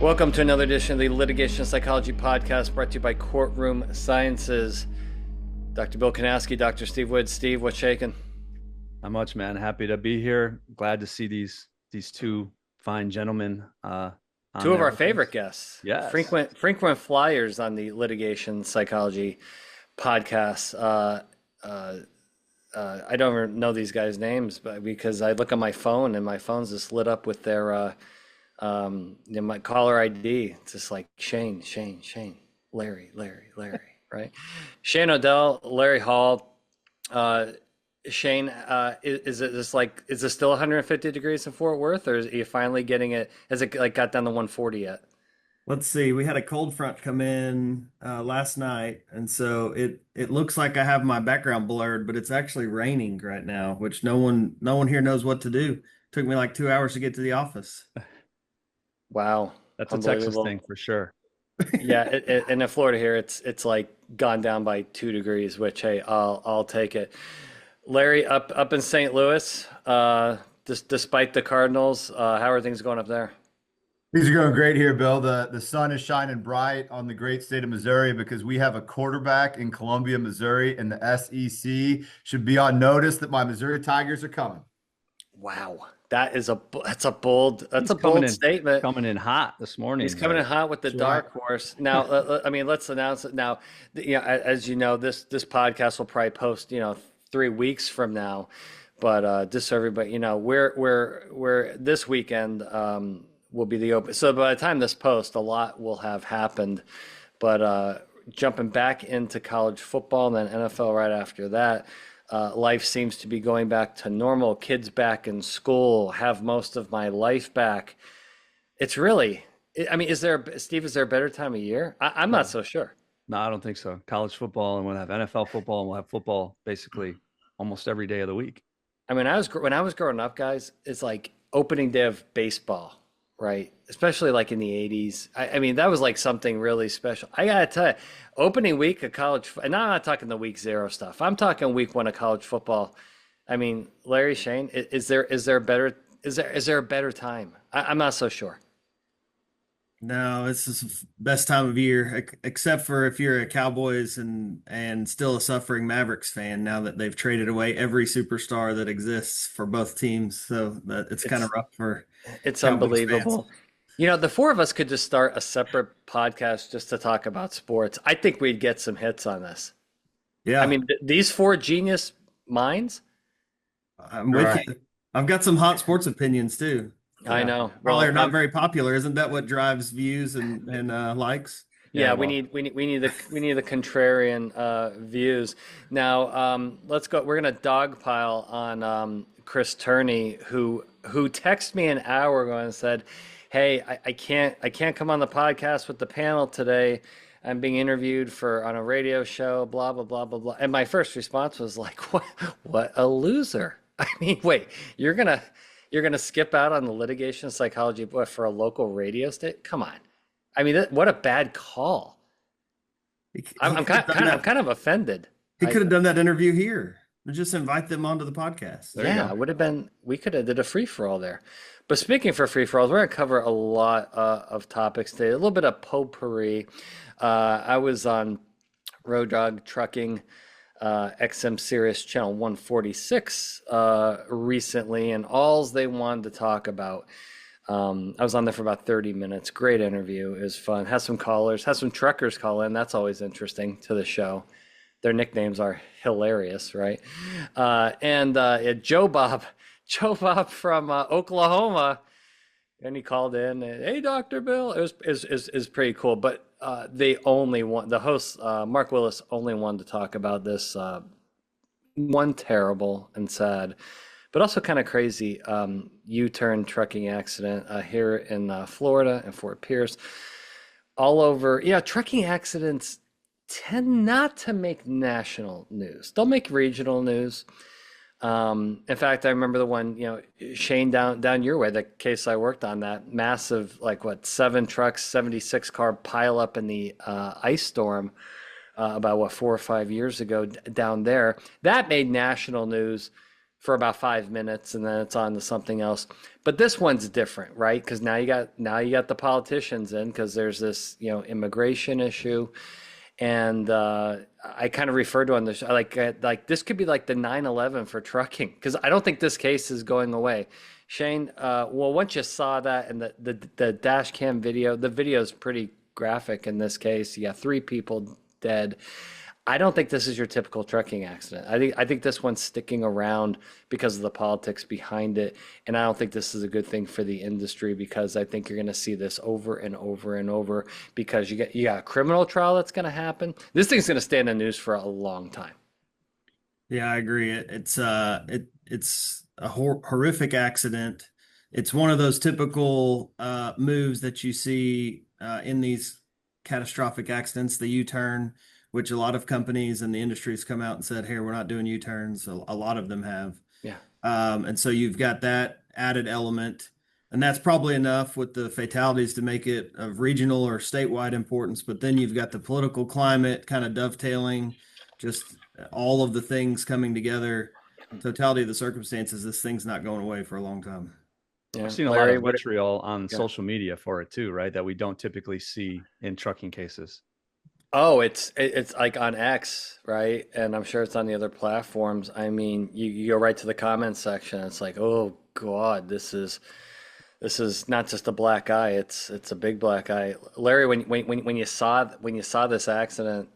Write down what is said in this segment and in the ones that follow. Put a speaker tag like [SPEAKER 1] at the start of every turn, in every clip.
[SPEAKER 1] Welcome to another edition of the Litigation Psychology Podcast, brought to you by Courtroom Sciences. Dr. Bill Kanasky, Dr. Steve Wood. Steve, what's shaking?
[SPEAKER 2] Not much, man. Happy to be here. Glad to see these two fine gentlemen.
[SPEAKER 1] Two of our favorite guests.
[SPEAKER 2] Yes.
[SPEAKER 1] Frequent flyers on the Litigation Psychology Podcast. I don't even know these guys' names, but because I look on my phone and my phone's just lit up with their my caller ID. It's just like Shane, Larry, right? Shane O'Dell, Larry Hall. Shane, is it just like, is it still 150 degrees in Fort Worth, or is you finally getting it? Has it like got down to 140 yet?
[SPEAKER 3] Let's see. We had a cold front come in last night, and so it looks like I have my background blurred, but it's actually raining right now, which no one here knows what to do. Took me like 2 hours to get to the office.
[SPEAKER 1] Wow,
[SPEAKER 2] that's a Texas thing for sure.
[SPEAKER 1] Yeah, and in Florida here, it's like gone down by 2 degrees, which hey, I'll take it. Larry, up in St. Louis, despite the Cardinals, how are things going up there?
[SPEAKER 4] Things are going great here, Bill. The sun is shining bright on the great state of Missouri because we have a quarterback in Columbia, Missouri, and the SEC should be on notice that my Missouri Tigers are coming.
[SPEAKER 1] Wow. That's a bold statement.
[SPEAKER 2] Coming in hot this morning.
[SPEAKER 1] He's coming in hot with the dark horse. Now, I mean, let's announce it now. As you know, this podcast will probably post 3 weeks from now, but just so everybody, we're this weekend will be the open. So by the time this post, a lot will have happened. But jumping back into college football and then NFL right after that. Life seems to be going back to normal. Kids back in school, have most of my life back. It's really, I mean, is there a better time of year? I'm not so sure.
[SPEAKER 2] No, I don't think so. College football, and we'll have NFL football, and we'll have football basically almost every day of the week.
[SPEAKER 1] I mean, when I was growing up, guys, it's like opening day of baseball, right? Especially like in the 80s. I mean, that was like something really special. I gotta tell you, opening week of college, and I'm not talking the week 0 stuff. I'm talking week 1 of college football. I mean, Larry, Shane, is there a better time? I'm not so sure.
[SPEAKER 3] No, this is the best time of year, except for if you're a Cowboys and still a suffering Mavericks fan now that they've traded away every superstar that exists for both teams. So it's kind of rough for
[SPEAKER 1] it's
[SPEAKER 3] Cowboys
[SPEAKER 1] unbelievable.
[SPEAKER 3] fans.
[SPEAKER 1] The 4 of us could just start a separate podcast just to talk about sports. I think we'd get some hits on this.
[SPEAKER 3] Yeah.
[SPEAKER 1] I mean, these 4 genius minds.
[SPEAKER 3] I'm with you. I've got some hot sports opinions too.
[SPEAKER 1] I know.
[SPEAKER 3] Probably are not very popular. Isn't that what drives views and likes?
[SPEAKER 1] Yeah, we need the contrarian views. Now, let's go. We're gonna dogpile on Chris Turney, who texted me an hour ago and said, "Hey, I can't come on the podcast with the panel today. I'm being interviewed on a radio show. Blah blah blah blah blah." And my first response was like, "What a loser!" I mean, wait, you're gonna skip out on the litigation psychology for a local radio station? Come on. I mean, what a bad call. I'm kind of offended.
[SPEAKER 3] He could have done that interview here. Just invite them onto the podcast.
[SPEAKER 1] Yeah, it would have been. We could have did a free for all there. But speaking for free for alls, we're going to cover a lot of topics today. A little bit of potpourri. I was on Road Dog Trucking, XM Sirius Channel 146 recently, and alls they wanted to talk about. I was on there for about 30 minutes. Great interview. It was fun. Has some callers, has some truckers call in. That's always interesting to the show. Their nicknames are hilarious, right? And Joe Bob from Oklahoma, and he called in. And, hey, Dr. Bill. It was pretty cool. But the host, Mark Willis, only wanted to talk about this one terrible and sad, but also kind of crazy U-turn trucking accident here in Florida and Fort Pierce. All over, trucking accidents tend not to make national news. They'll make regional news. In fact, I remember the one, Shane, down your way, the case I worked on, that massive, 7 trucks, 76 car pile up in the ice storm about 4 or 5 years ago down there. That made national news for about 5 minutes and then it's on to something else. But this one's different, right? Because now you got the politicians in because there's this, immigration issue. And I kind of referred to on the show, like this could be like the 9/11 for trucking because I don't think this case is going away. Shane, well, once you saw that and the dash cam video, the video is pretty graphic in this case. You got 3 people dead. I don't think this is your typical trucking accident. I think this one's sticking around because of the politics behind it, and I don't think this is a good thing for the industry because I think you're going to see this over and over and over because you got a criminal trial that's going to happen. This thing's going to stay in the news for a long time.
[SPEAKER 3] Yeah, I agree. It's a horrific accident. It's one of those typical moves that you see in these catastrophic accidents, the U-turn, which a lot of companies in the industry has come out and said, "Hey, we're not doing U-turns." A lot of them have.
[SPEAKER 1] Yeah.
[SPEAKER 3] And so you've got that added element, and that's probably enough with the fatalities to make it of regional or statewide importance. But then you've got the political climate kind of dovetailing, just all of the things coming together, totality of the circumstances. This thing's not going away for a long time.
[SPEAKER 1] Yeah.
[SPEAKER 2] I've seen a lot
[SPEAKER 1] Larry,
[SPEAKER 2] of
[SPEAKER 1] what?
[SPEAKER 2] vitriol on
[SPEAKER 1] Yeah.
[SPEAKER 2] social media for it too, right? That we don't typically see in trucking cases.
[SPEAKER 1] Oh, it's like on X, right? And I'm sure it's on the other platforms. I mean, you go right to the comments section. It's like, oh God, this is not just a black eye. It's a big black eye. Larry, when you saw this accident,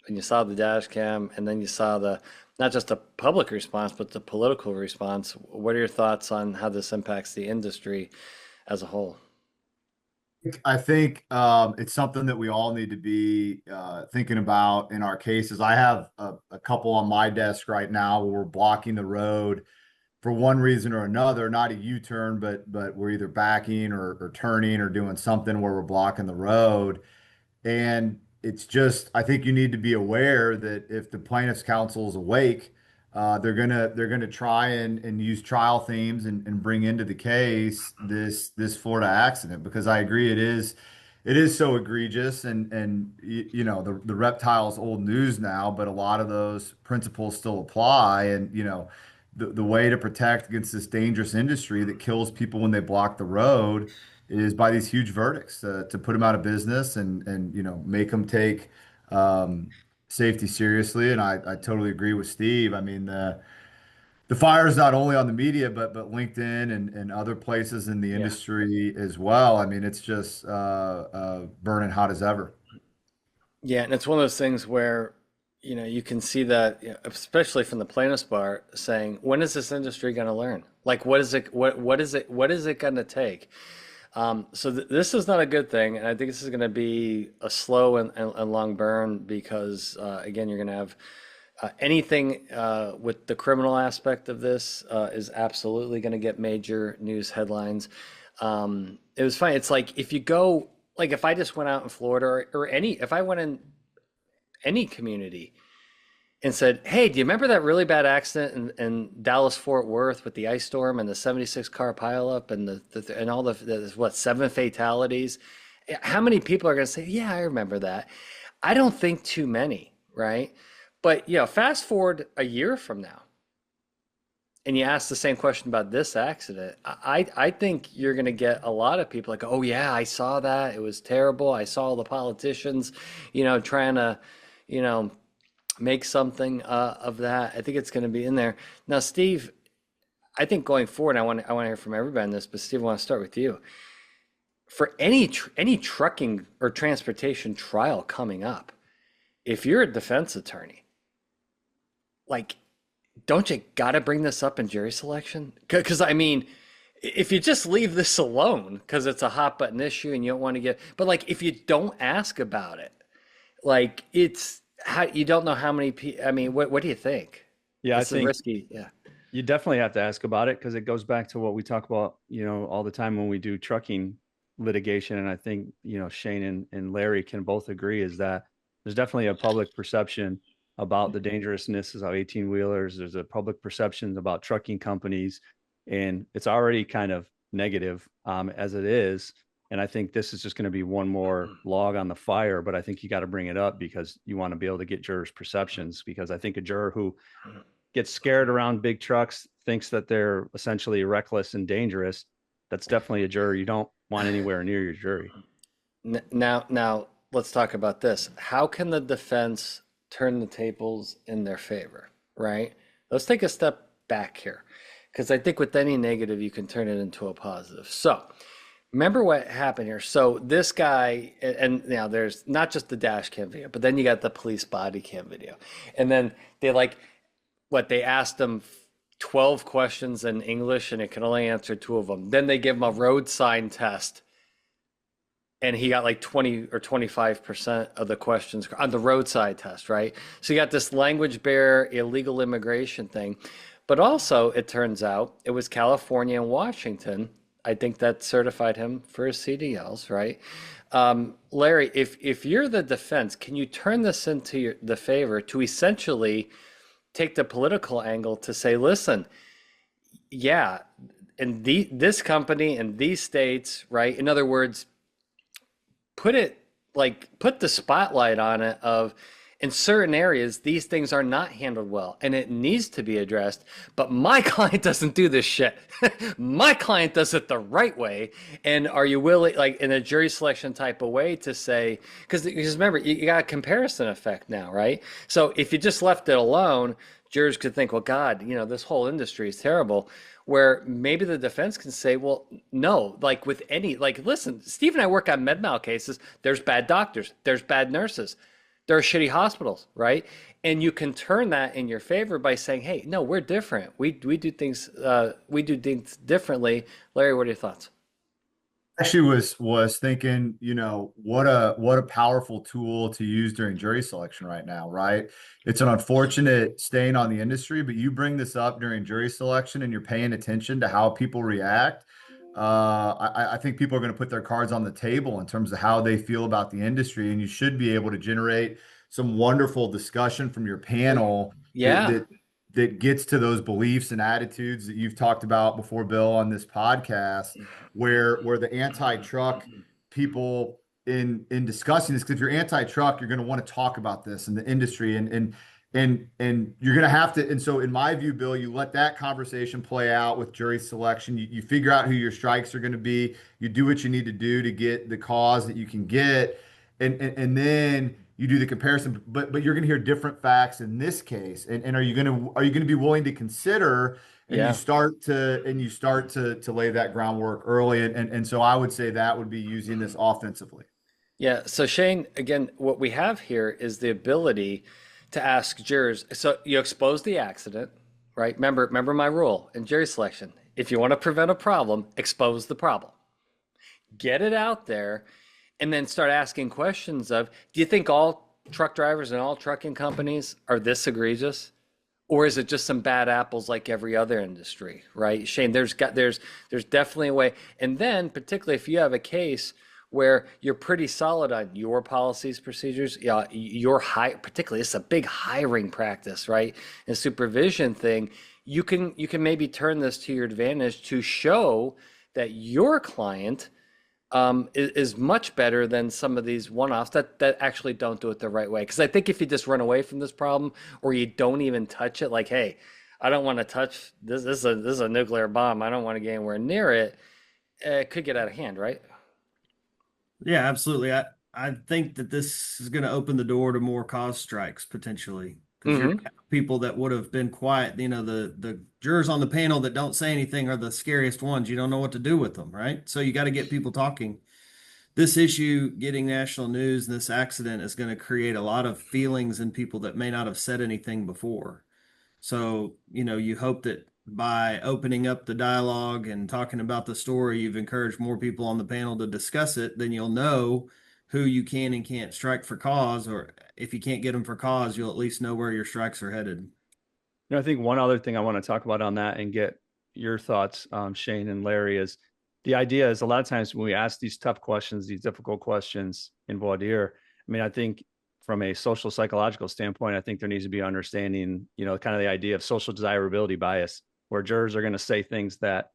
[SPEAKER 1] when you saw the dash cam, and then you saw the not just the public response, but the political response, what are your thoughts on how this impacts the industry as a whole?
[SPEAKER 4] I think it's something that we all need to be thinking about in our cases. I have a couple on my desk right now where we're blocking the road for one reason or another, not a U-turn, but we're either backing or turning or doing something where we're blocking the road. And it's just, I think you need to be aware that if the plaintiff's counsel is awake, they're gonna try and use trial themes and bring into the case this Florida accident because I agree it is so egregious and the reptile's old news now, but a lot of those principles still apply and the way to protect against this dangerous industry that kills people when they block the road is by these huge verdicts to put them out of business and make them take safety seriously. And I totally agree with Steve. I mean, the fire is not only on the media, but LinkedIn and other places in the
[SPEAKER 1] Yeah.
[SPEAKER 4] industry as well. I mean, it's just burning hot as ever.
[SPEAKER 1] Yeah, and it's one of those things where, you can see that, especially from the plaintiff's bar, saying, when is this industry going to learn? Like, what is it going to take? So this is not a good thing, and I think this is going to be a slow and long burn because, again, you're going to have anything with the criminal aspect of this is absolutely going to get major news headlines. It was funny. It's like if you go, like if I just went out in Florida if I went in any community and said, "Hey, do you remember that really bad accident in Dallas Fort Worth with the ice storm and the 76 car pileup and and all the what 7 fatalities?" How many people are going to say, "Yeah, I remember that"? I don't think too many, right? But fast forward a year from now, and you ask the same question about this accident. I think you're going to get a lot of people like, "Oh yeah, I saw that. It was terrible. I saw all the politicians, trying to, you know." make something of that. I think it's going to be in there. Now, Steve, I think going forward, I want to hear from everybody on this, but Steve, I want to start with you. For any trucking or transportation trial coming up, if you're a defense attorney, like, don't you got to bring this up in jury selection? Because I mean, if you just leave this alone because it's a hot button issue and you don't want to but like if you don't ask about it, like it's how you don't know how many people. I mean, what do you think?
[SPEAKER 2] Yeah,
[SPEAKER 1] This
[SPEAKER 2] I
[SPEAKER 1] is
[SPEAKER 2] think
[SPEAKER 1] risky. Yeah.
[SPEAKER 2] you definitely have to ask about it because it goes back to what we talk about, all the time when we do trucking litigation. And I think, Shane and Larry can both agree is that there's definitely a public perception about the dangerousness of 18-wheelers. There's a public perception about trucking companies, and it's already kind of negative as it is. And I think this is just going to be one more log on the fire, but I think you got to bring it up because you want to be able to get jurors' perceptions, because I think a juror who gets scared around big trucks, thinks that they're essentially reckless and dangerous, that's definitely a juror you don't want anywhere near your jury.
[SPEAKER 1] Now, let's talk about this. How can the defense turn the tables in their favor, right? Let's take a step back here, because I think with any negative, you can turn it into a positive. So, remember what happened here. So this guy, and now there's not just the dash cam video, but then you got the police body cam video. And then they asked him 12 questions in English and it can only answer 2 of them. Then they give him a road sign test and he got like 20 or 25% of the questions on the roadside test, right? So you got this language barrier, illegal immigration thing. But also, it turns out it was California and Washington, I think, that certified him for his CDLs, right? Larry, if you're the defense, can you turn this into the favor to essentially take the political angle to say, listen, yeah, in this company in these states, right? In other words, put the spotlight on it of, in certain areas, these things are not handled well and it needs to be addressed. But my client doesn't do this shit. My client does it the right way. And are you willing, like in a jury selection type of way, to say, because remember, you got a comparison effect now, right? So if you just left it alone, jurors could think, well, God, this whole industry is terrible. Where maybe the defense can say, well, no, like with any, like, listen, Steve and I work on med mal cases. There's bad doctors. There's bad nurses. There are shitty hospitals, right? And you can turn that in your favor by saying, hey, no, we're different. We do things differently. Larry, what are your thoughts?
[SPEAKER 4] Actually was thinking, what a powerful tool to use during jury selection right now, right? It's an unfortunate stain on the industry, but you bring this up during jury selection and you're paying attention to how people react. I think people are going to put their cards on the table in terms of how they feel about the industry, and you should be able to generate some wonderful discussion from your panel
[SPEAKER 1] Yeah.
[SPEAKER 4] that gets to those beliefs and attitudes that you've talked about before, Bill, on this podcast, where the anti-truck people in discussing this, because if you're anti-truck, you're going to want to talk about this in the industry, and you're going to have to. And so in my view, Bill, you let that conversation play out with jury selection. You figure out who your strikes are going to be. You do what you need to do to get the cause that you can get. And then you do the comparison, but you're going to hear different facts in this case. And are you going to be willing to consider, and
[SPEAKER 1] Yeah.
[SPEAKER 4] you start to lay that groundwork early. And so I would say that would be using this offensively.
[SPEAKER 1] Yeah. So Shane, again, what we have here is the ability to ask jurors. So you expose the accident, right? Remember my rule in jury selection. If you want to prevent a problem, expose the problem. Get it out there, and then start asking questions of, do you think all truck drivers and all trucking companies are this egregious? Or is it just some bad apples like every other industry, right? Shane, there's definitely a way. And then particularly if you have a case where you're pretty solid on your policies, procedures, particularly it's a big hiring practice, right? And supervision thing, you can maybe turn this to your advantage to show that your client is much better than some of these one-offs that actually don't do it the right way. Because I think if you just run away from this problem, or you don't even touch it, like, hey, I don't want to touch this. This is a nuclear bomb. I don't want to get anywhere near it. It could get out of hand, right?
[SPEAKER 3] Yeah, absolutely. I think that this is going to open the door to more cause strikes potentially, because you're people that would have been quiet. The jurors on the panel that don't say anything are the scariest ones. You don't know what to do with them, right? So you got to get people talking. This issue getting national news, and this accident is going to create a lot of feelings in people that may not have said anything before. So, you hope that by opening up the dialogue and talking about the story, you've encouraged more people on the panel to discuss it. Then you'll know who you can and can't strike for cause, or if you can't get them for cause, you'll at least know where your strikes are headed.
[SPEAKER 2] I think one other thing I want to talk about on that and get your thoughts, Shane and Larry, is the idea is a lot of times when we ask these tough questions, these difficult questions in voir dire, I think from a social psychological standpoint, I think there needs to be understanding, kind of the idea of social desirability bias, where jurors are going to say things that,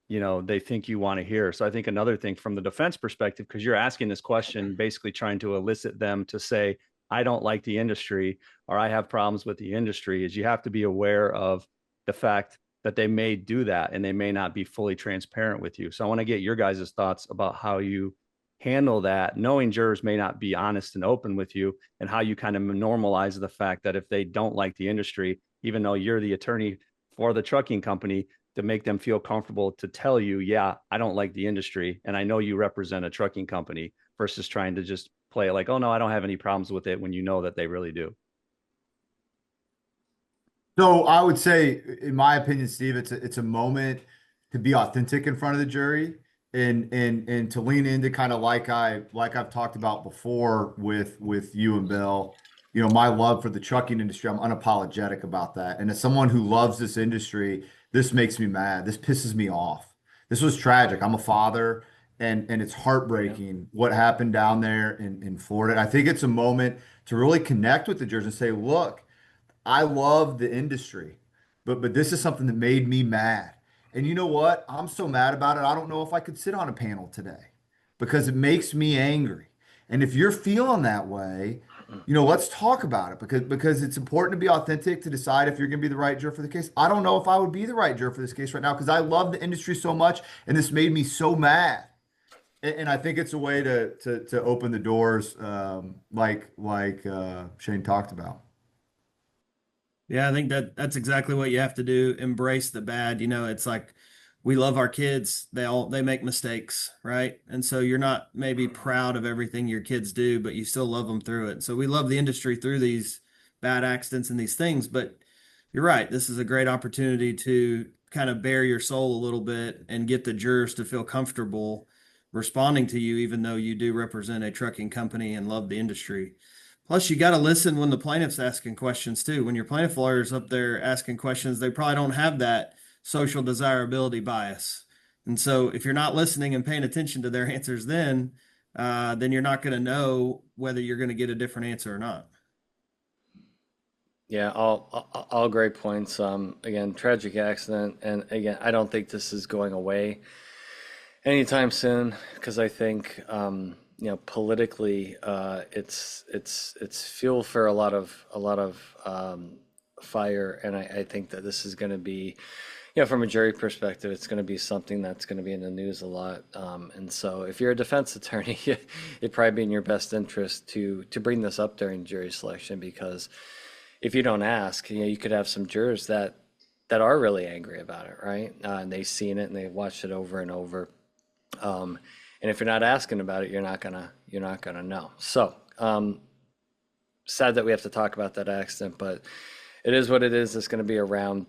[SPEAKER 2] they think you want to hear. So I think another thing from the defense perspective, because you're asking this question, basically trying to elicit them to say, I don't like the industry or I have problems with the industry, is you have to be aware of the fact that they may do that and they may not be fully transparent with you. So I want to get your guys' thoughts about how you handle that, knowing jurors may not be honest and open with you, and how you kind of normalize the fact that if they don't like the industry, even though you're the attorney for the trucking company, to make them feel comfortable to tell you, yeah, I don't like the industry, and I know you represent a trucking company, versus trying to just play it like, oh no, I don't have any problems with it, when you know that they really do.
[SPEAKER 4] So I would say, in my opinion, Steve, it's a moment to be authentic in front of the jury, and to lean into, kind of like I've talked about before with you and Bill. You know, my love for the trucking industry, I'm unapologetic about that. And as someone who loves this industry, this makes me mad. This pisses me off. This was tragic. I'm a father, and it's heartbreaking what happened down there in Florida. I think it's a moment to really connect with the jurors and say, look, I love the industry, but this is something that made me mad. And you know what? I'm so mad about it. I don't know if I could sit on a panel today because it makes me angry. And if you're feeling that way, you know, let's talk about it, because it's important to be authentic to decide if you're going to be the right juror for the case. I don't know if I would be the right juror for this case right now because I love the industry so much and this made me so mad. And I think it's a way to open the doors, like Shane talked about.
[SPEAKER 3] Yeah, I think that's exactly what you have to do. Embrace the bad. You know, it's like we love our kids. They make mistakes, right? And so you're not maybe proud of everything your kids do, but you still love them through it. So we love the industry through these bad accidents and these things, but you're right. This is a great opportunity to kind of bare your soul a little bit and get the jurors to feel comfortable responding to you, even though you do represent a trucking company and love the industry. Plus, you got to listen when the plaintiff's asking questions too. When your plaintiff lawyer's up there asking questions, they probably don't have that social desirability bias. And so, if you're not listening and paying attention to their answers, then you're not going to know whether you're going to get a different answer or not.
[SPEAKER 1] Yeah, all great points. Again, tragic accident, and again, I don't think this is going away anytime soon because I think politically, it's fuel for a lot of fire, and I think that this is going to be, from a jury perspective, it's going to be something that's going to be in the news a lot. And so, if you're a defense attorney, it'd probably be in your best interest to bring this up during jury selection, because if you don't ask, you could have some jurors that are really angry about it, right? And they've seen it and they've watched it over and over. And if you're not asking about it, you're not gonna know. So sad that we have to talk about that accident, but it is what it is. It's going to be around.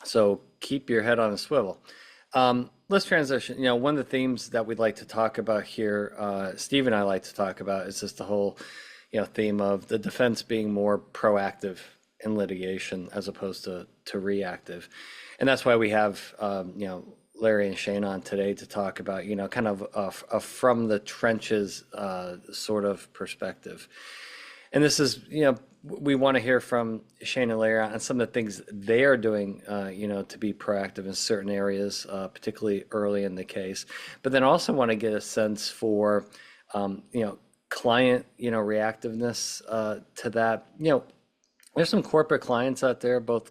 [SPEAKER 1] So keep your head on a swivel. Let's transition. One of the themes that we'd like to talk about here, Steve and I like to talk about, is just the whole theme of the defense being more proactive in litigation as opposed to reactive. And that's why we have Larry and Shane on today to talk about kind of a from the trenches sort of perspective. And this is we want to hear from Shane and Larry on some of the things they are doing to be proactive in certain areas, particularly early in the case, but then also want to get a sense for client reactiveness to that. There's some corporate clients out there, both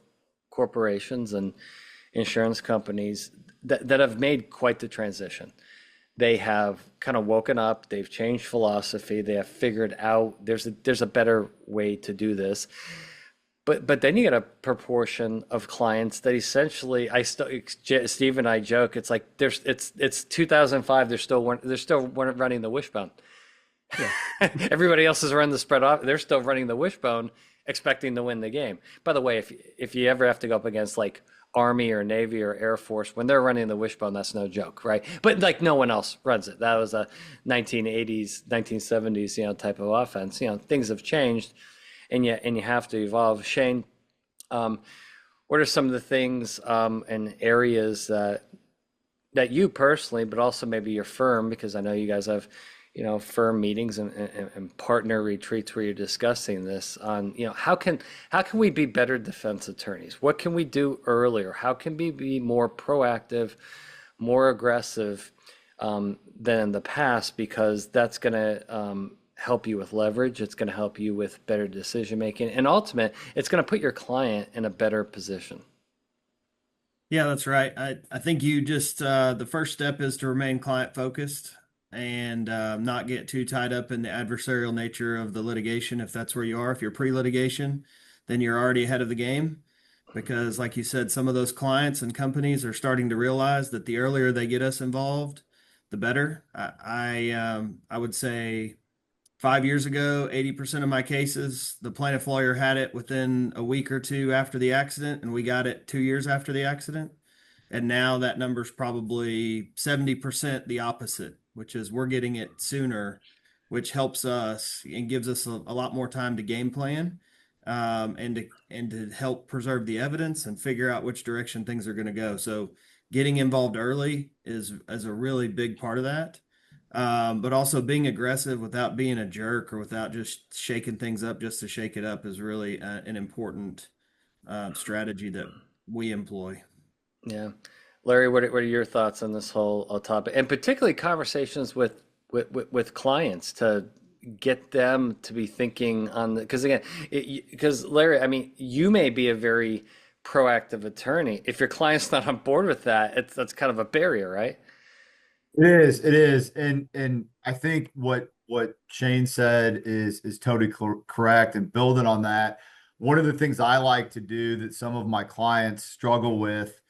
[SPEAKER 1] corporations and insurance companies, that have made quite the transition. They have kind of woken up, they've changed philosophy, they have figured out there's a better way to do this. But then you get a proportion of clients that essentially, Steve and I joke, it's like it's 2005, they're still running the wishbone. Yeah. Everybody else is running the spread off. They're still running the wishbone, expecting to win the game. By the way, if you ever have to go up against like Army or Navy or Air Force, when they're running the wishbone, that's no joke, right? But like no one else runs it. That was a 1980s, 1970s, type of offense. Things have changed, and you have to evolve. Shane, what are some of the things and areas that you personally, but also maybe your firm, because I know you guys have firm meetings and partner retreats where you're discussing this on, how can we be better defense attorneys? What can we do earlier? How can we be more proactive, more aggressive than in the past? Because that's going to help you with leverage. It's going to help you with better decision making. And ultimate, it's going to put your client in a better position.
[SPEAKER 3] Yeah, that's right. I think you just the first step is to remain client focused and not get too tied up in the adversarial nature of the litigation. If that's where you are, if you're pre-litigation, then you're already ahead of the game because, like you said, some of those clients and companies are starting to realize that the earlier they get us involved, the better. I would say 5 years ago, 80% of my cases, the plaintiff lawyer had it within a week or two after the accident, and we got it 2 years after the accident. And now that number's probably 70% the opposite, which is we're getting it sooner, which helps us and gives us a lot more time to game plan, and to help preserve the evidence and figure out which direction things are going to go. So getting involved early is a really big part of that. But also being aggressive without being a jerk or without just shaking things up just to shake it up is really an important strategy that we employ.
[SPEAKER 1] Yeah. Larry, what are your thoughts on this whole topic, and particularly conversations with clients to get them to be thinking on the, because again, because Larry, I mean, you may be a very proactive attorney. If your client's not on board with that, that's kind of a barrier, right?
[SPEAKER 4] It is, and I think what Shane said is totally correct. And building on that, one of the things I like to do that some of my clients struggle with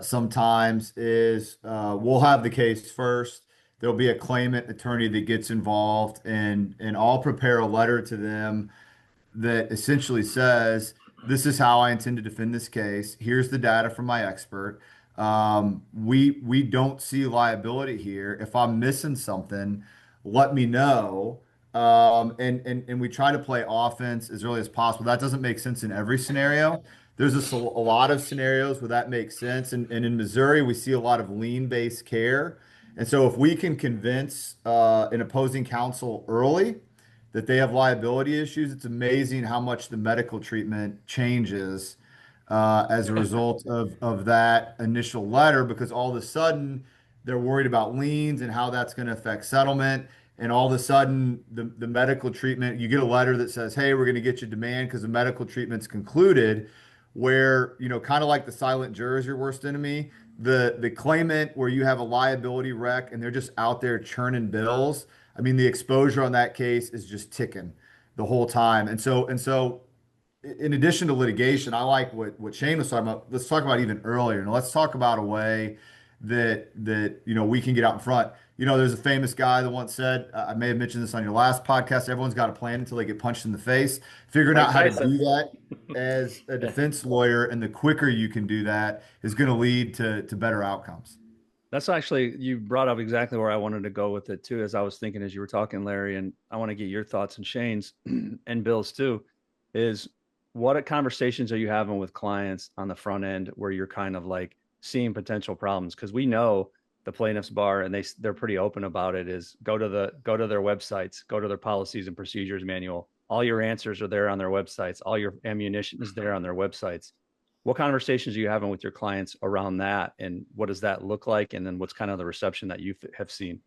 [SPEAKER 4] sometimes is we'll have the case first. There'll be a claimant attorney that gets involved, and I'll prepare a letter to them that essentially says, this is how I intend to defend this case. Here's the data from my expert. We don't see liability here. If I'm missing something, let me know. And we try to play offense as early as possible. That doesn't make sense in every scenario. There's a lot of scenarios where that makes sense. And in Missouri, we see a lot of lien-based care. And so if we can convince an opposing counsel early that they have liability issues, it's amazing how much the medical treatment changes as a result of that initial letter, because all of a sudden they're worried about liens and how that's going to affect settlement. And all of a sudden, the medical treatment, you get a letter that says, hey, we're going to get you demand because the medical treatment's concluded, where, kind of like the silent juror is your worst enemy. The claimant, where you have a liability wreck and they're just out there churning bills. I mean, the exposure on that case is just ticking the whole time. And so in addition to litigation, I like what Shane was talking about. Let's talk about even earlier. And let's talk about a way that we can get out in front. There's a famous guy that once said, I may have mentioned this on your last podcast, everyone's got a plan until they get punched in the face. Figuring
[SPEAKER 1] Mike
[SPEAKER 4] out how to
[SPEAKER 1] Tyson.
[SPEAKER 4] do that as a defense lawyer, and the quicker you can do that, is going to lead to better outcomes.
[SPEAKER 2] That's actually, you brought up exactly where I wanted to go with it too, as I was thinking as you were talking, Larry, and I want to get your thoughts and Shane's and Bill's too, is what conversations are you having with clients on the front end where you're kind of like seeing potential problems? Because we know the plaintiff's bar, and they're pretty open about it, is go to their websites, go to their policies and procedures manual. All your answers are there on their websites. All your ammunition is there on their websites. What conversations are you having with your clients around that, and what does that look like? And then what's kind of the reception that you have seen?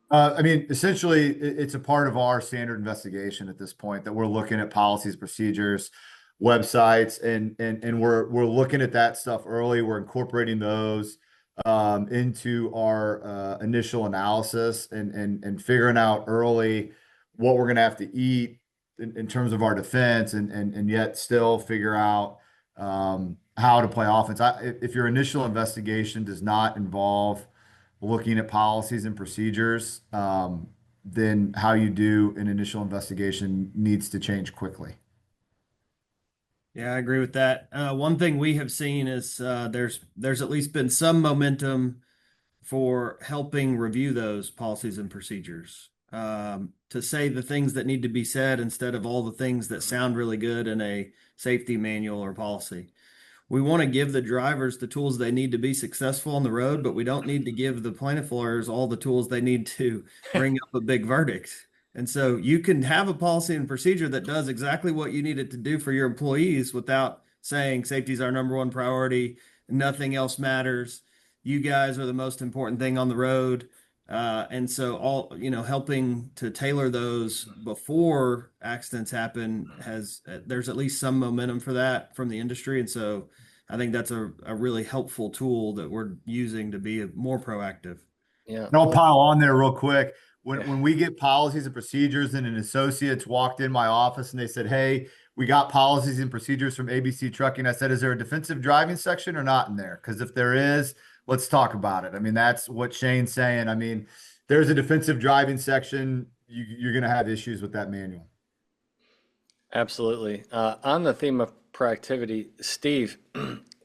[SPEAKER 4] I mean, essentially, it's a part of our standard investigation at this point that we're looking at policies, procedures, websites, and we're looking at that stuff early. We're incorporating those into our initial analysis, and figuring out early what we're going to have to eat in terms of our defense, and yet still figure out how to play offense. If your initial investigation does not involve looking at policies and procedures, then how you do an initial investigation needs to change quickly.
[SPEAKER 3] Yeah, I agree with that. One thing we have seen is there's at least been some momentum for helping review those policies and procedures, to say the things that need to be said instead of all the things that sound really good in a safety manual or policy. We want to give the drivers the tools they need to be successful on the road, but we don't need to give the plaintiff lawyers all the tools they need to bring up a big verdict. And so you can have a policy and procedure that does exactly what you need it to do for your employees without saying safety is our number one priority, nothing else matters. You guys are the most important thing on the road. And so all, helping to tailor those before accidents happen there's at least some momentum for that from the industry. And so I think that's a really helpful tool that we're using to be more proactive.
[SPEAKER 1] Yeah.
[SPEAKER 4] And I'll
[SPEAKER 1] Well,
[SPEAKER 4] pile on there real quick. When
[SPEAKER 1] yeah.
[SPEAKER 4] when we get policies and procedures and an associate's walked in my office and they said, "Hey, we got policies and procedures from ABC Trucking," I said, "Is there a defensive driving section or not in there? Because if there is, let's talk about it." I mean, that's what Shane's saying. I mean, there's a defensive driving section. You're going to have issues with that manual.
[SPEAKER 1] Absolutely. On the theme of proactivity, Steve,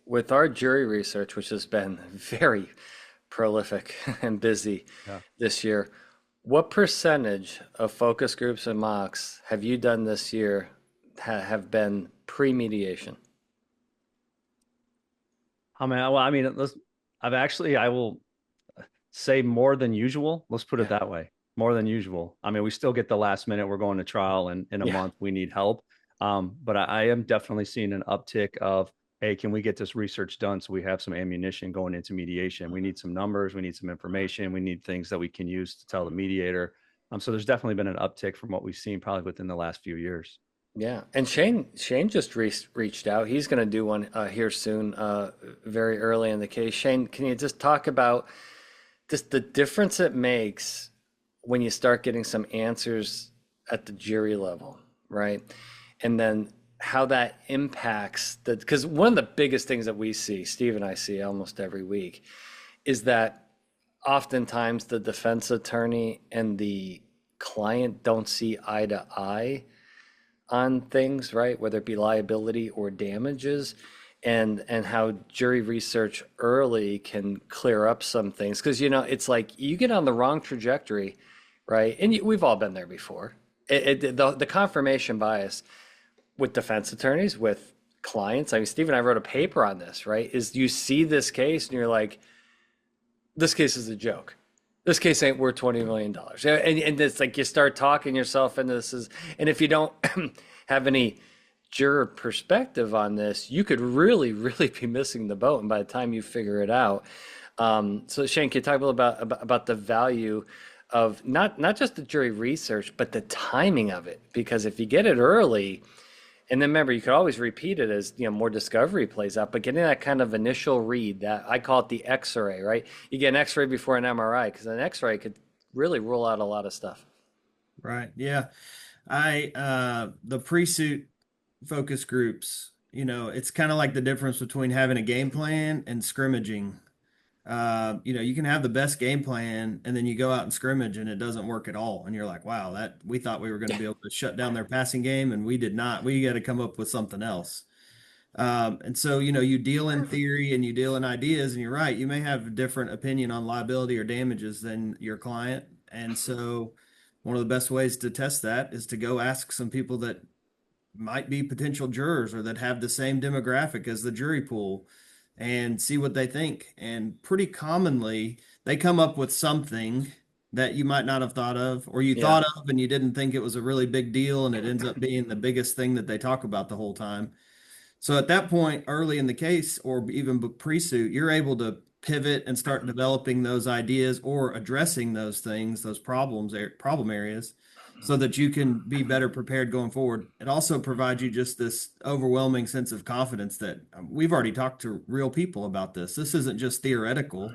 [SPEAKER 1] with our jury research, which has been very prolific and busy
[SPEAKER 2] Yeah.
[SPEAKER 1] this year, what percentage of focus groups and mocks have you done this year have been pre-mediation?
[SPEAKER 2] I will say more than usual. Let's put it
[SPEAKER 1] Yeah.
[SPEAKER 2] that way. More than usual. I mean, we still get the last minute, we're going to trial and in a
[SPEAKER 1] Yeah.
[SPEAKER 2] month we need help. But I am definitely seeing an uptick of, hey, can we get this research done so we have some ammunition going into mediation? We need some numbers, we need some information, we need things that we can use to tell the mediator. So there's definitely been an uptick from what we've seen probably within the last few years.
[SPEAKER 1] Yeah, and Shane just reached out. He's going to do one here soon, very early in the case. Shane, can you just talk about just the difference it makes when you start getting some answers at the jury level, right? And then how that impacts the, because one of the biggest things that we see, Steve and I see almost every week, is that oftentimes the defense attorney and the client don't see eye to eye on things, right? Whether it be liability or damages, and how jury research early can clear up some things. Because it's like you get on the wrong trajectory, right? And we've all been there before. The confirmation bias with defense attorneys, with clients. I mean, Steve and I wrote a paper on this, right? Is you see this case and you're like, this case is a joke. This case ain't worth $20 million. And it's like you start talking yourself into this and if you don't have any juror perspective on this, you could really, really be missing the boat. And by the time you figure it out, so Shane, can you talk a little about the value of not just the jury research, but the timing of it? Because if you get it early, and then remember, you could always repeat it as more discovery plays out, but getting that kind of initial read, that I call it the X-ray, right? You get an X-ray before an MRI because an X-ray could really rule out a lot of stuff.
[SPEAKER 3] Right. Yeah. The pre-suit focus groups, it's kind of like the difference between having a game plan and scrimmaging. You can have the best game plan and then you go out and scrimmage and it doesn't work at all. And you're like, wow, that we thought we were going to be able to shut down their passing game and we did not. We got to come up with something else. And so, you deal in theory and you deal in ideas, and you're right, you may have a different opinion on liability or damages than your client. And so, one of the best ways to test that is to go ask some people that might be potential jurors or that have the same demographic as the jury pool and see what they think. And pretty commonly, they come up with something that you might not have thought of, or you
[SPEAKER 1] Yeah.
[SPEAKER 3] thought of and you didn't think it was a really big deal, and it ends up being the biggest thing that they talk about the whole time. So at that point, early in the case, or even pre-suit, you're able to pivot and start developing those ideas or addressing those things, those problem areas, so that you can be better prepared going forward. It also provides you just this overwhelming sense of confidence that we've already talked to real people about this. This isn't just theoretical.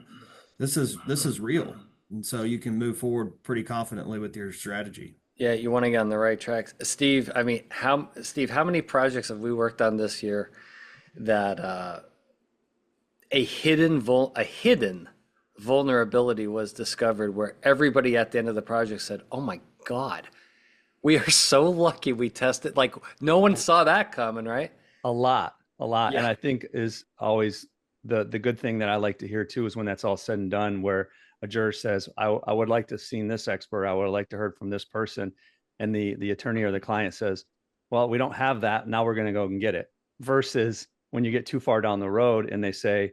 [SPEAKER 3] This is real. And so you can move forward pretty confidently with your strategy.
[SPEAKER 1] Yeah, you want to get on the right track. Steve, I mean, how many projects have we worked on this year that a hidden vulnerability was discovered where everybody at the end of the project said, "Oh my God, we are so lucky we tested." Like no one saw that coming, right?
[SPEAKER 2] A lot.
[SPEAKER 1] Yeah.
[SPEAKER 2] And I think is always the good thing that I like to hear too is when that's all said and done, where a juror says, I would like to see this expert, I would like to heard from this person. And the attorney or the client says, well, we don't have that. Now we're going to go and get it. Versus when you get too far down the road and they say,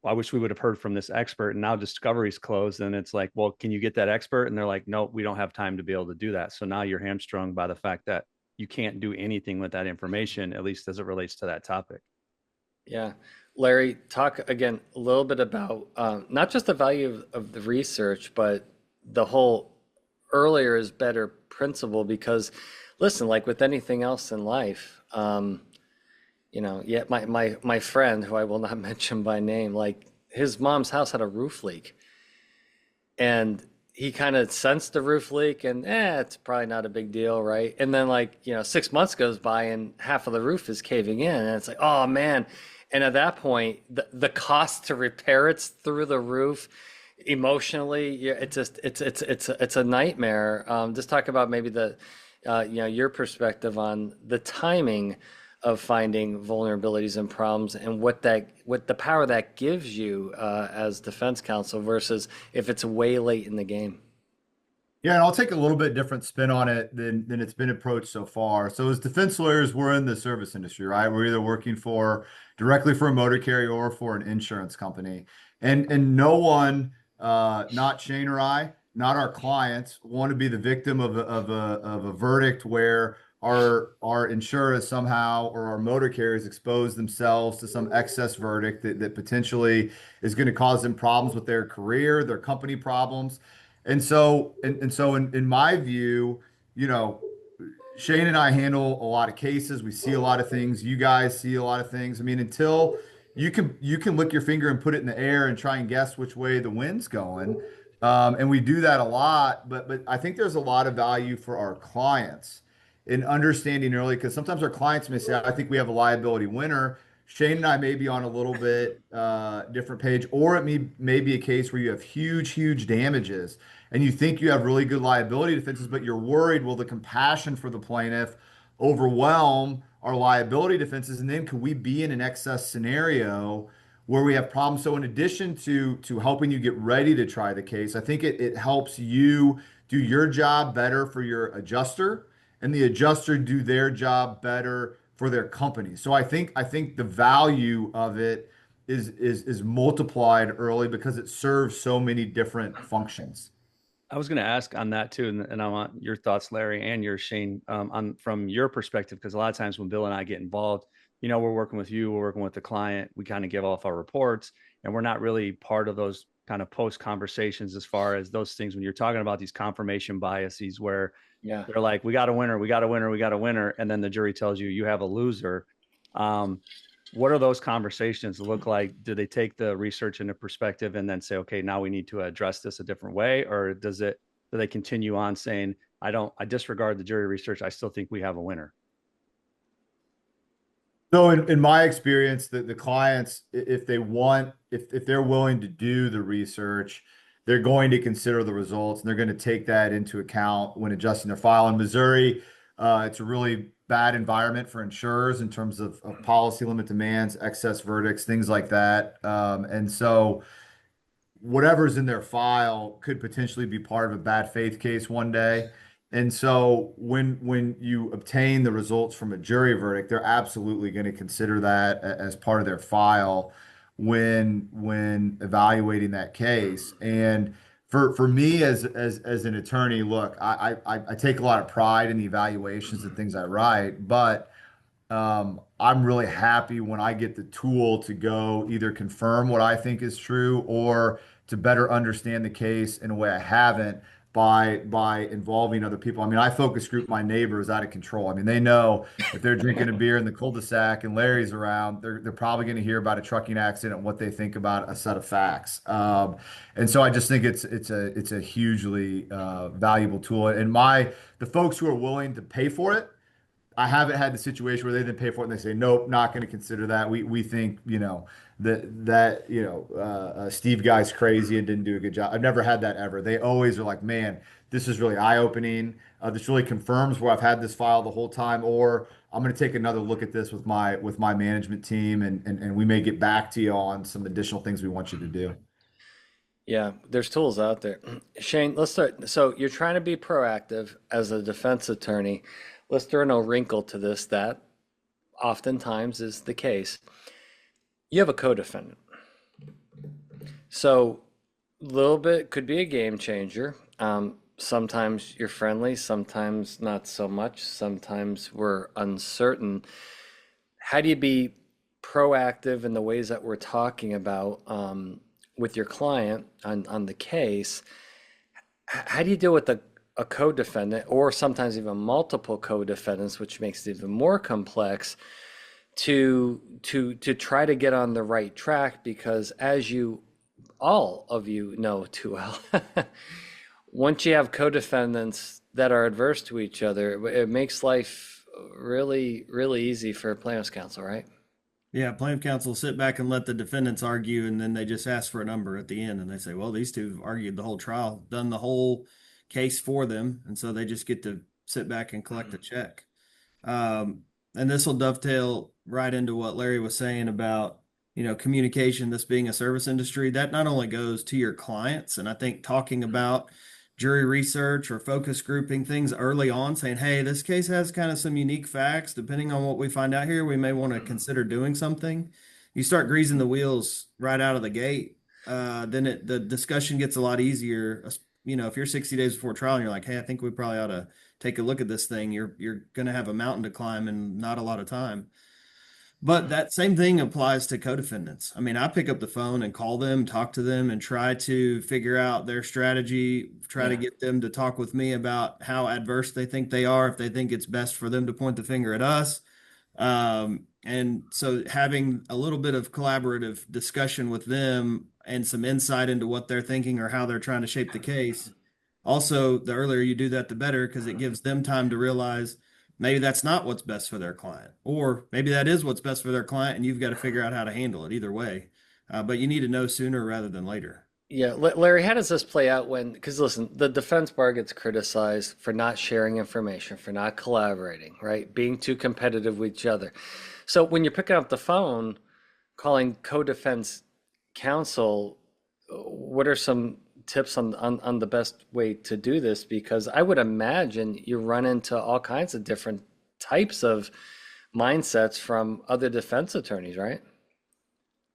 [SPEAKER 2] I wish we would have heard from this expert, and now discovery's closed. And it's like, well, can you get that expert? And they're like, no, we don't have time to be able to do that. So now you're hamstrung by the fact that you can't do anything with that information, at least as it relates to that topic.
[SPEAKER 1] Yeah. Larry, talk again a little bit about not just the value of the research, but the whole earlier is better principle. Because, listen, like with anything else in life, yeah, my friend, who I will not mention by name, like his mom's house had a roof leak, and he kind of sensed the roof leak, and it's probably not a big deal, right? And then, like, 6 months goes by and half of the roof is caving in, and it's like, oh man. And at that point, the cost to repair it's through the roof. Emotionally, yeah, it's a nightmare. Just talk about maybe your perspective on the timing of finding vulnerabilities and problems, and what the power that gives you as defense counsel versus if it's way late in the game.
[SPEAKER 4] Yeah, and I'll take a little bit different spin on it than it's been approached so far. So as defense lawyers, we're in the service industry, right? We're either working for directly for a motor carrier or for an insurance company. And no one, not Shane or I, not our clients, want to be the victim of a verdict where our insurers somehow or our motor carriers expose themselves to some excess verdict that potentially is going to cause them problems with their career, their company problems. In my view, you know, Shane and I handle a lot of cases. We see a lot of things. You guys see a lot of things. I mean, until you can lick your finger and put it in the air and try and guess which way the wind's going. And we do that a lot, but I think there's a lot of value for our clients in understanding early, because sometimes our clients may say, I think we have a liability winner. Shane and I may be on a little bit different page, or it may be a case where you have huge damages and you think you have really good liability defenses, but you're worried, will the compassion for the plaintiff overwhelm our liability defenses? And then could we be in an excess scenario where we have problems? So in addition to helping you get ready to try the case, I think it helps you do your job better for your adjuster, and the adjuster do their job better for their company. So I think the value of it is multiplied early because it serves so many different functions.
[SPEAKER 2] I was going to ask on that too, and I want your thoughts, Larry, and your Shane, on from your perspective, because a lot of times when Bill and I get involved, we're working with you, we're working with the client, we kind of give off our reports, and we're not really part of those kind of post conversations as far as those things when you're talking about these confirmation biases where
[SPEAKER 1] Yeah.
[SPEAKER 2] they're like, we got a winner, we got a winner, we got a winner, and then the jury tells you you have a loser. What are those conversations look like? Do they take the research into perspective and then say, okay, now we need to address this a different way? Or do they continue on saying, I disregard the jury research, I still think we have a winner?
[SPEAKER 4] So in my experience, the clients, if they're willing to do the research, they're going to consider the results and they're going to take that into account when adjusting their file. In Missouri, it's a really bad environment for insurers in terms of policy limit demands, excess verdicts, things like that. And so whatever's in their file could potentially be part of a bad faith case one day. And so when you obtain the results from a jury verdict, they're absolutely going to consider that as part of their file when evaluating that case. And for me as an attorney, look, I take a lot of pride in the evaluations and things I write, but I'm really happy when I get the tool to go either confirm what I think is true or to better understand the case in a way I haven't by involving other people. I mean, I focus group my neighbors out of control. I mean, they know if they're drinking a beer in the cul-de-sac and Larry's around, they're probably going to hear about a trucking accident and what they think about a set of facts. And so I just think it's a hugely valuable tool. And the folks who are willing to pay for it, I haven't had the situation where they didn't pay for it and they say, nope, not going to consider that. We think, Steve guy's crazy and didn't do a good job. I've never had that ever. They always are like, man, this is really eye-opening. This really confirms where I've had this file the whole time, or I'm going to take another look at this with my management team and we may get back to you on some additional things we want you to do.
[SPEAKER 1] Yeah, there's tools out there. Shane, let's start. So you're trying to be proactive as a defense attorney. Let's throw no wrinkle to this that oftentimes is the case. You have a co-defendant. So a little bit could be a game changer. Sometimes you're friendly, sometimes not so much. Sometimes we're uncertain. How do you be proactive in the ways that we're talking about with your client on the case, how do you deal with a co-defendant or sometimes even multiple co-defendants, which makes it even more complex to try to get on the right track? Because as you all of you know too well, once you have co-defendants that are adverse to each other, it makes life really, really easy for plaintiff's counsel, right?
[SPEAKER 3] Yeah, plaintiff counsel sit back and let the defendants argue, and then they just ask for a number at the end, and they say, "Well, these two have argued the whole trial, done the whole case for them, and so they just get to sit back and collect a check." And this will dovetail right into what Larry was saying about, communication, this being a service industry. That not only goes to your clients, and I think talking about jury research or focus grouping things early on, saying, hey, this case has kind of some unique facts. Depending on what we find out here, we may want to consider doing something. You start greasing the wheels right out of the gate, then the discussion gets a lot easier. If you're 60 days before trial and you're like, hey, I think we probably ought to take a look at this thing, you're going to have a mountain to climb in not a lot of time. But that same thing applies to co-defendants. I mean, I pick up the phone and call them, talk to them, and try to figure out their strategy, try to
[SPEAKER 1] Yeah.
[SPEAKER 3] get them to talk with me about how adverse they think they are, if they think it's best for them to point the finger at us. And so having a little bit of collaborative discussion with them and some insight into what they're thinking or how they're trying to shape the case. Also, the earlier you do that, the better, because it gives them time to realize maybe that's not what's best for their client, or maybe that is what's best for their client, and you've got to figure out how to handle it either way. But you need to know sooner rather than later.
[SPEAKER 1] Yeah, Larry, how does this play out when, because listen, the defense bar gets criticized for not sharing information, for not collaborating, right? Being too competitive with each other. So when you're picking up the phone, calling co-defense counsel, what are some tips on the best way to do this? Because I would imagine you run into all kinds of different types of mindsets from other defense attorneys, right?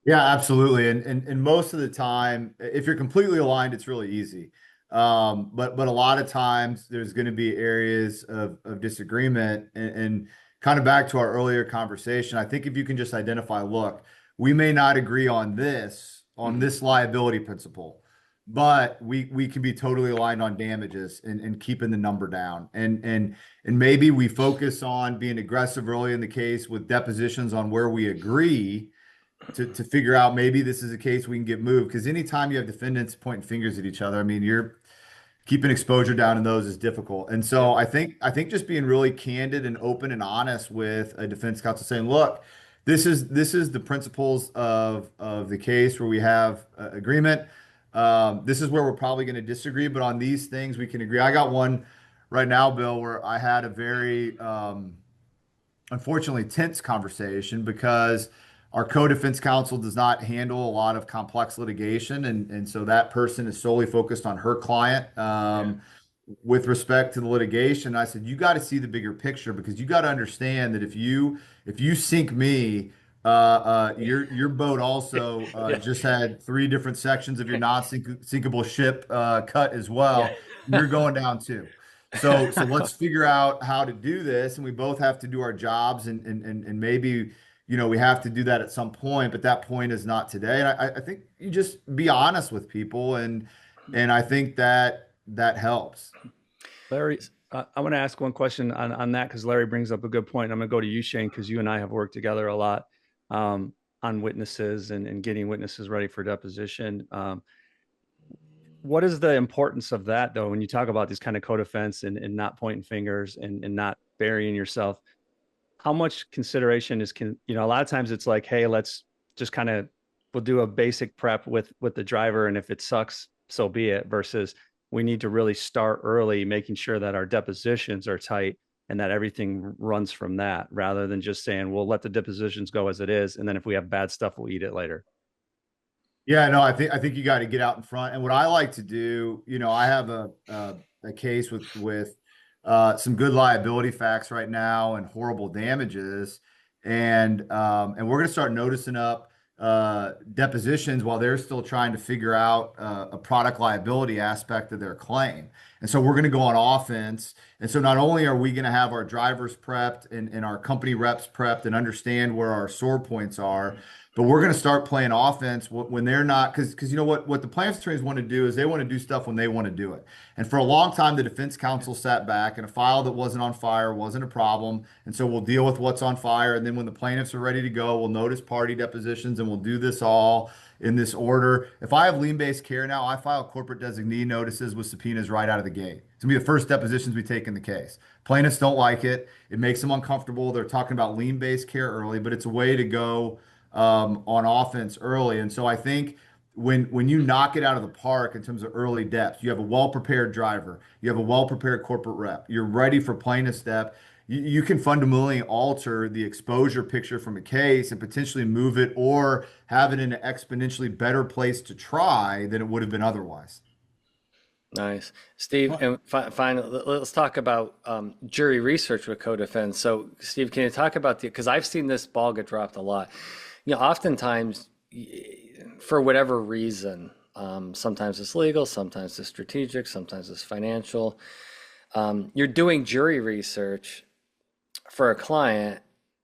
[SPEAKER 4] Yeah, absolutely. And most of the time, if you're completely aligned, it's really easy. But a lot of times there's going to be areas of disagreement and kind of back to our earlier conversation. I think if you can just identify, look, we may not agree on this liability principle, but we can be totally aligned on damages and keeping the number down. And maybe we focus on being aggressive early in the case with depositions on where we agree to figure out maybe this is a case we can get moved. Because anytime you have defendants pointing fingers at each other, I mean, you're keeping exposure down in those is difficult. And so
[SPEAKER 1] Yep.
[SPEAKER 4] I think just being really candid and open and honest with a defense counsel saying, look, this is the principles of the case where we have agreement. This is where we're probably going to disagree, but on these things we can agree. I got one right now, Bill, where I had a very unfortunately tense conversation because our co-defense counsel does not handle a lot of complex litigation, and so that person is solely focused on her client
[SPEAKER 1] Yeah.
[SPEAKER 4] with respect to the litigation. I said, you got to see the bigger picture because you got to understand that if you sink me, your boat also
[SPEAKER 1] Yeah.
[SPEAKER 4] just had three different sections of your non-sinkable ship cut as
[SPEAKER 1] Yeah.
[SPEAKER 4] well. You're going down too. So let's figure out how to do this, and we both have to do our jobs, and maybe we have to do that at some point, but that point is not today. And I think you just be honest with people, and I think that helps.
[SPEAKER 2] Larry, I want to ask one question on that because Larry brings up a good point. I'm going to go to you, Shane, because you and I have worked together a lot on witnesses and getting witnesses ready for deposition. What is the importance of that, though, when you talk about these kind of co-defense and not pointing fingers and not burying yourself? How much consideration a lot of times it's like, hey, let's just kind of, we'll do a basic prep with the driver, and if it sucks, so be it, versus we need to really start early, making sure that our depositions are tight and that everything runs from that, rather than just saying, we'll let the depositions go as it is, and then if we have bad stuff, we'll eat it later.
[SPEAKER 4] Yeah, no, I think you got to get out in front. And what I like to do, I have a case with some good liability facts right now and horrible damages, and we're going to start noticing up depositions while they're still trying to figure out a product liability aspect of their claim. And so we're going to go on offense. And so not only are we going to have our drivers prepped and our company reps prepped and understand where our sore points are, but we're going to start playing offense when they're not, because you know what the plaintiff's attorneys want to do is they want to do stuff when they want to do it. And for a long time, the defense counsel sat back and a file that wasn't on fire wasn't a problem. And so we'll deal with what's on fire. And then when the plaintiffs are ready to go, we'll notice party depositions and we'll do this all in this order. If I have lien-based care now, I file corporate designee notices with subpoenas right out of the gate. It's gonna be the first depositions we take in the case. Plaintiffs don't like it. It makes them uncomfortable. They're talking about lien-based care early, but it's a way to go on offense early. And so I think when you knock it out of the park in terms of early depth, you have a well-prepared driver, you have a well-prepared corporate rep, you're ready for plaintiff step. You can fundamentally alter the exposure picture from a case and potentially move it or have it in an exponentially better place to try than it would have been otherwise.
[SPEAKER 1] Nice. Steve, and finally, let's talk about jury research with co-defense. So, Steve, can you talk about because I've seen this ball get dropped a lot. Oftentimes, for whatever reason, sometimes it's legal, sometimes it's strategic, sometimes it's financial. You're doing jury research for a client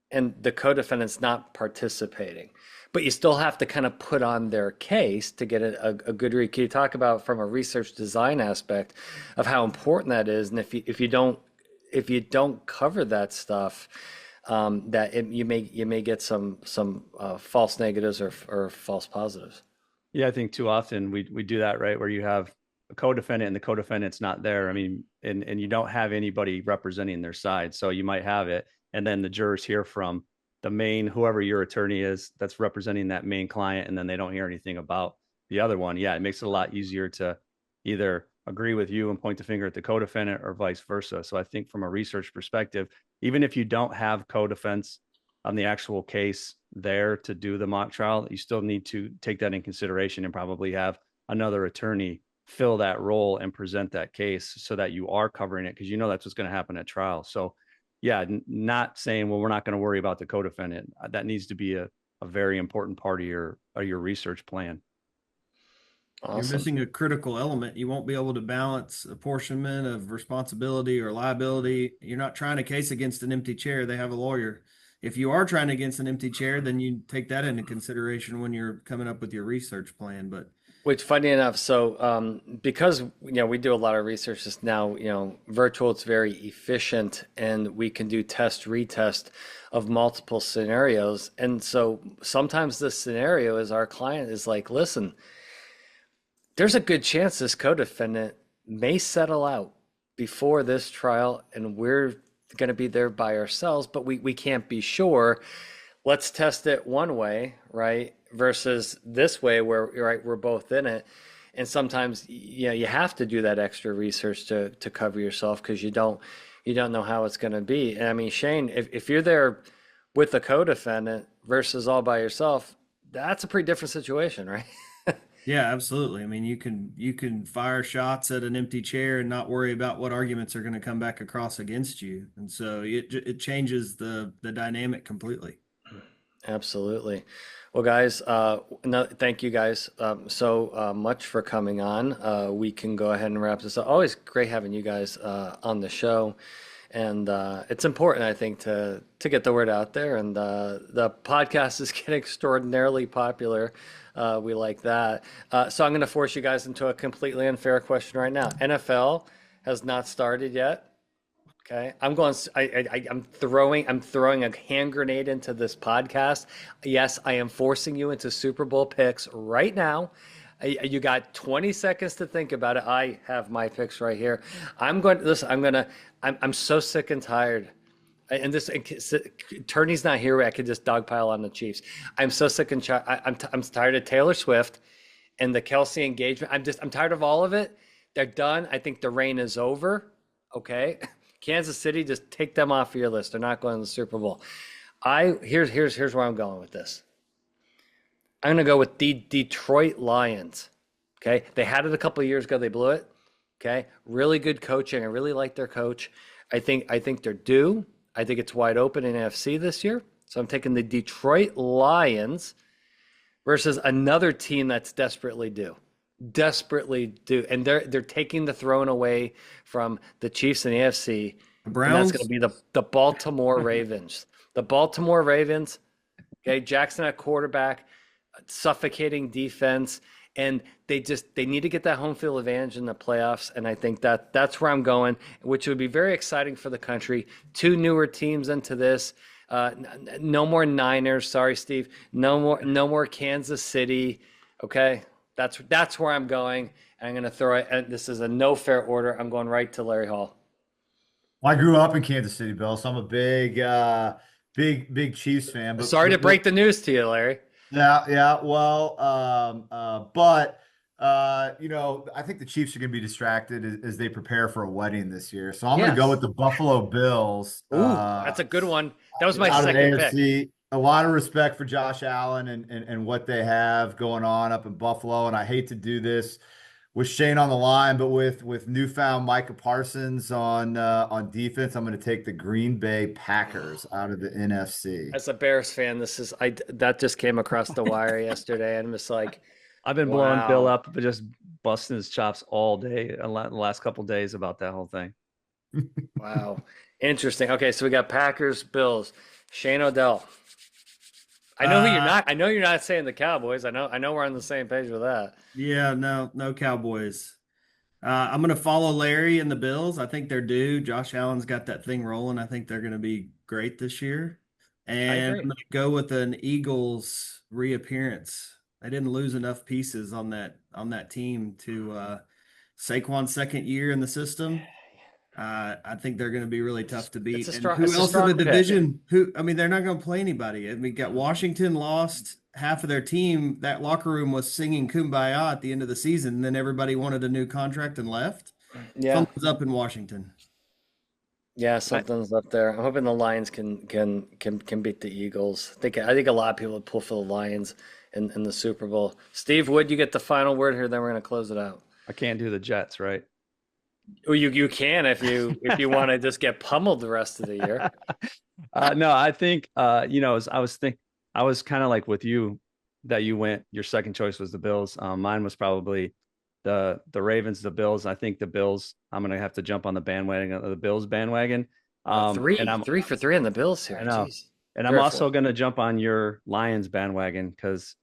[SPEAKER 1] and the co-defendant's not participating, but you still have to kind of put on their case to get a good read. Can you talk about from a research design aspect of how important that is? And if you don't cover that stuff, you may get some false negatives or false positives.
[SPEAKER 2] Yeah, I think too often we do that, right? Where you have a co-defendant and the co-defendant's not there. I mean, and you don't have anybody representing their side. So you might have it. And then the jurors hear from the main, whoever your attorney is that's representing that main client. And then they don't hear anything about the other one. Yeah, it makes it a lot easier to either agree with you and point the finger at the co-defendant or vice versa. So I think from a research perspective, even if you don't have co-defense on the actual case there to do the mock trial, you still need to take that in consideration and probably have another attorney fill that role and present that case so that you are covering it, because you know that's what's going to happen at trial. So yeah, not saying, well, we're not going to worry about the co-defendant. That needs to be a very important part of your research plan.
[SPEAKER 1] Awesome.
[SPEAKER 3] You're missing a critical element. You won't be able to balance apportionment of responsibility or liability. You're not trying a case against an empty chair. They have a lawyer. If you are trying against an empty chair, then you take that into consideration when you're coming up with your research plan. But
[SPEAKER 1] which, funny enough, so because we do a lot of research just now, virtual, it's very efficient, and we can do test retest of multiple scenarios. And so sometimes the scenario is our client is like, listen, there's a good chance this co-defendant may settle out before this trial, and we're going to be there by ourselves, but we can't be sure. Let's test it one way, right? Versus this way where we're both in it. And sometimes you have to do that extra research to cover yourself because you don't know how it's going to be. And I mean, Shane, if you're there with a co-defendant versus all by yourself, that's a pretty different situation, right?
[SPEAKER 3] yeah, absolutely. I mean, you can fire shots at an empty chair and not worry about what arguments are going to come back across against you. And so it changes the dynamic completely.
[SPEAKER 1] Absolutely. Well, guys, thank you guys so much for coming on. We can go ahead and wrap this up. Always great having you guys on the show. And it's important, I think, to get the word out there. And the podcast is getting extraordinarily popular. We like that. So I'm going to force you guys into a completely unfair question right now. NFL has not started yet. Okay, I'm throwing a hand grenade into this podcast. Yes, I am forcing you into Super Bowl picks right now. You got 20 seconds to think about it. I have my picks right here. I'm so sick and tired. And this attorney's not here. I could just dogpile on the Chiefs. I'm so sick and I'm tired of Taylor Swift and the Kelsey engagement. I'm tired of all of it. They're done. I think the reign is over. Okay. Kansas City, just take them off of your list. They're not going to the Super Bowl. Here's where I'm going with this. I'm going to go with the Detroit Lions. Okay, they had it a couple of years ago. They blew it. Okay, really good coaching. I really like their coach. I think they're due. I think it's wide open in NFC this year. So I'm taking the Detroit Lions versus another team that's desperately due, and they're taking the throne away from the Chiefs and the AFC,
[SPEAKER 3] The
[SPEAKER 1] and that's going to
[SPEAKER 3] Browns.
[SPEAKER 1] be the Baltimore Ravens. The Baltimore Ravens. Okay, Jackson at quarterback, suffocating defense, and they need to get that home field advantage in the playoffs, and I think that's where I'm going, which would be very exciting for the country. Two newer teams into this. No more Niners. Sorry, Steve. No more Kansas City. Okay, that's where I'm going. And I'm going to throw it. And this is a no fair order. I'm going right to Larry Hall.
[SPEAKER 4] Well, I grew up in Kansas City, Bill, so I'm a big Chiefs fan.
[SPEAKER 1] Sorry to break the news to you, Larry.
[SPEAKER 4] Yeah. Well, but I think the Chiefs are going to be distracted as they prepare for a wedding this year. So I'm going to go
[SPEAKER 1] Yes.
[SPEAKER 4] with the Buffalo Bills.
[SPEAKER 1] Ooh, that's a good one. That was my
[SPEAKER 4] Out of the
[SPEAKER 1] second pick.
[SPEAKER 4] AFC. A lot of respect for Josh Allen and what they have going on up in Buffalo. And I hate to do this with Shane on the line, but with newfound Micah Parsons on defense, I'm going to take the Green Bay Packers out of the NFC.
[SPEAKER 1] As a Bears fan, that just came across the wire yesterday, and I'm just like,
[SPEAKER 2] I've been blowing Bill
[SPEAKER 1] wow.
[SPEAKER 2] up, but just busting his chops all day, the last couple of days about that whole thing.
[SPEAKER 1] Wow. Interesting. Okay, so we got Packers, Bills, Shane Odell. I know who you're not. I know you're not saying the Cowboys. I know we're on the same page with that.
[SPEAKER 3] Yeah, no Cowboys. I'm going to follow Larry and the Bills. I think they're due. Josh Allen's got that thing rolling. I think they're going to be great this year. And I'm
[SPEAKER 1] agree.
[SPEAKER 3] going to go with an Eagles reappearance. They didn't lose enough pieces on that team to Saquon's second year in the system. I think they're going to be really tough to beat.
[SPEAKER 1] It's a
[SPEAKER 3] And
[SPEAKER 1] strong-
[SPEAKER 3] who
[SPEAKER 1] it's a
[SPEAKER 3] else in the
[SPEAKER 1] strong pick.
[SPEAKER 3] division? They're not going to play anybody. I mean, got Washington lost half of their team. That locker room was singing "Kumbaya" at the end of the season. And then everybody wanted a new contract and left.
[SPEAKER 1] Yeah.
[SPEAKER 3] Something's up in Washington.
[SPEAKER 1] Yeah, something's up there. I'm hoping the Lions can beat the Eagles. I think a lot of people would pull for the Lions in the Super Bowl. Steve Wood, you get the final word here, then we're going to close it out.
[SPEAKER 2] I can't do the Jets, right?
[SPEAKER 1] Well, you can if you want to just get pummeled the rest of the year.
[SPEAKER 2] No, I think I was kind of like with you that your second choice was the Bills. Mine was probably the Ravens, the Bills. I think the Bills, I'm gonna have to jump on the bandwagon, the Bills bandwagon.
[SPEAKER 1] And I'm 3 for 3 on the Bills here.
[SPEAKER 2] I know.
[SPEAKER 1] Jeez.
[SPEAKER 2] And I'm also gonna jump on your Lions bandwagon because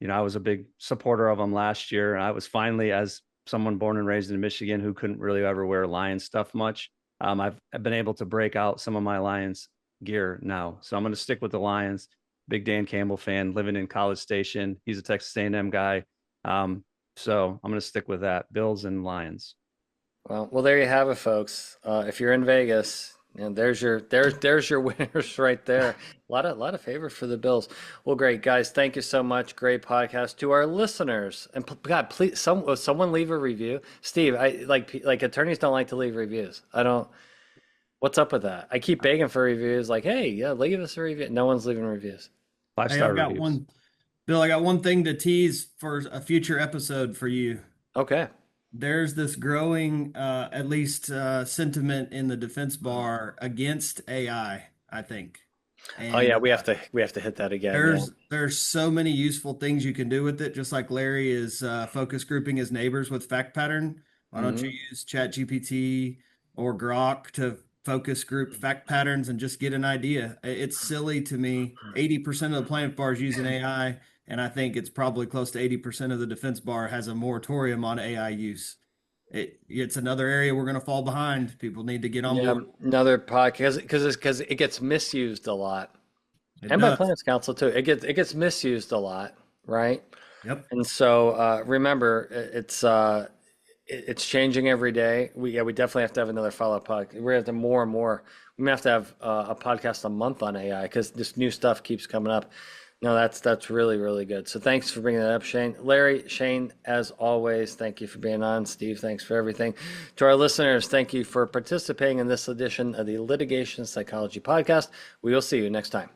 [SPEAKER 2] I was a big supporter of them last year. I was finally, as someone born and raised in Michigan who couldn't really ever wear Lions stuff much, I've been able to break out some of my Lions gear now. So I'm going to stick with the Lions. Big Dan Campbell fan, living in College Station. He's a Texas A&M guy. So I'm going to stick with that. Bills and Lions.
[SPEAKER 1] Well, there you have it, folks. If you're in Vegas, and there's your winners right there. A lot of favor for the Bills. Well, great guys, thank you so much. Great podcast to our listeners. And God, please, someone leave a review. Steve, I like attorneys don't like to leave reviews. I don't. What's up with that? I keep begging for reviews. Like, hey, yeah, leave us a review. No one's leaving reviews.
[SPEAKER 2] 5-star
[SPEAKER 3] I've got
[SPEAKER 2] reviews.
[SPEAKER 3] Bill, I got one thing to tease for a future episode for you.
[SPEAKER 1] Okay.
[SPEAKER 3] There's this growing, at least sentiment in the defense bar against AI, I think. And,
[SPEAKER 1] oh yeah, we have to hit that again.
[SPEAKER 3] There's so many useful things you can do with it. Just like Larry is focus grouping his neighbors with fact pattern. Why don't you use ChatGPT or Grok to focus group fact patterns and just get an idea? It's silly to me. 80% of the plaintiff bar is using AI. And I think it's probably close to 80% of the defense bar has a moratorium on AI use. It's another area we're going to fall behind. People need to get on board.
[SPEAKER 1] Another podcast because it gets misused a lot,
[SPEAKER 3] It
[SPEAKER 1] by
[SPEAKER 3] does.
[SPEAKER 1] plaintiffs' counsel too. It gets misused a lot, right?
[SPEAKER 3] Yep.
[SPEAKER 1] And so remember, it's changing every day. We definitely have to have another follow-up podcast. We're going to have more and more. We may have to have a podcast a month on AI because this new stuff keeps coming up. No, that's really, really good. So thanks for bringing that up, Shane. Larry, Shane, as always, thank you for being on. Steve, thanks for everything. To our listeners, thank you for participating in this edition of the Litigation Psychology Podcast. We will see you next time.